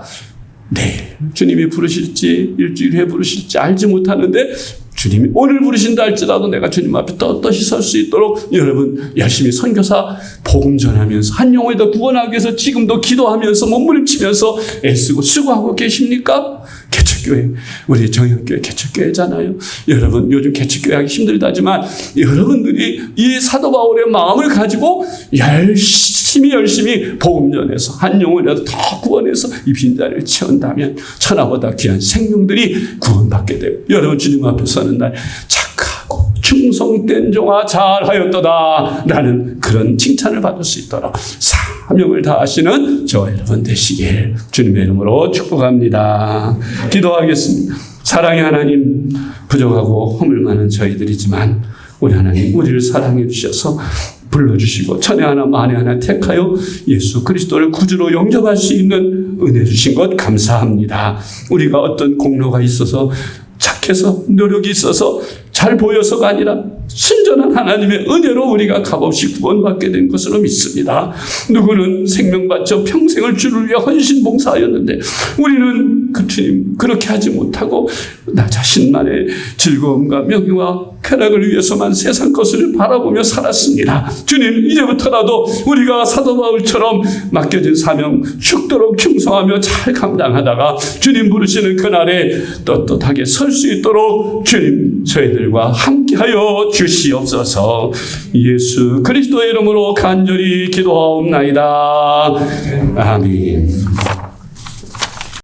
내일 주님이 부르실지 일주일 후에 부르실지 알지 못하는데 주님이 오늘 부르신다 할지라도 내가 주님 앞에 떳떳이 설 수 있도록 여러분 열심히 선교사 복음 전하면서 한 영혼을 더 구원하기 위해서 지금도 기도하면서 몸부림치면서 애쓰고 수고하고 계십니까? 개척교회 우리 정영교회 개척교회잖아요. 여러분 요즘 개척교회 하기 힘들다지만 여러분들이 이 사도 바울의 마음을 가지고 열심히 복음 전해서 한 영혼이라도 더 구원해서 이 빈자리를 채운다면 천하보다 귀한 생명들이 구원받게 되고 여러분 주님 앞에 서는 날 착하고 충성된 종아 잘하였도다 라는 그런 칭찬을 받을 수 있도록 사명을 다하시는 저와 여러분 되시길 주님의 이름으로 축복합니다. 기도하겠습니다. 사랑의 하나님 부족하고 허물 많은 저희들이지만 우리 하나님 우리를 사랑해 주셔서 불러주시고 천에 하나 만에 하나 택하여 예수 그리스도를 구주로 영접할 수 있는 은혜 주신 것 감사합니다. 우리가 어떤 공로가 있어서 착해서 노력이 있어서 잘 보여서가 아니라 순전한 하나님의 은혜로 우리가 값없이 구원받게 된 것으로 믿습니다. 누구는 생명 바쳐 평생을 주를 위해 헌신 봉사하였는데 우리는 그 주님 그렇게 하지 못하고 나 자신만의 즐거움과 명예와 쾌락을 위해서만 세상 것을 바라보며 살았습니다. 주님 이제부터라도 우리가 사도 바울처럼 맡겨진 사명 죽도록 충성하며 잘 감당하다가 주님 부르시는 그날에 떳떳하게 설 수 있도록 주님 저희들과 함께하여 주시옵소서. 예수 그리스도의 이름으로 간절히 기도하옵나이다. 아멘.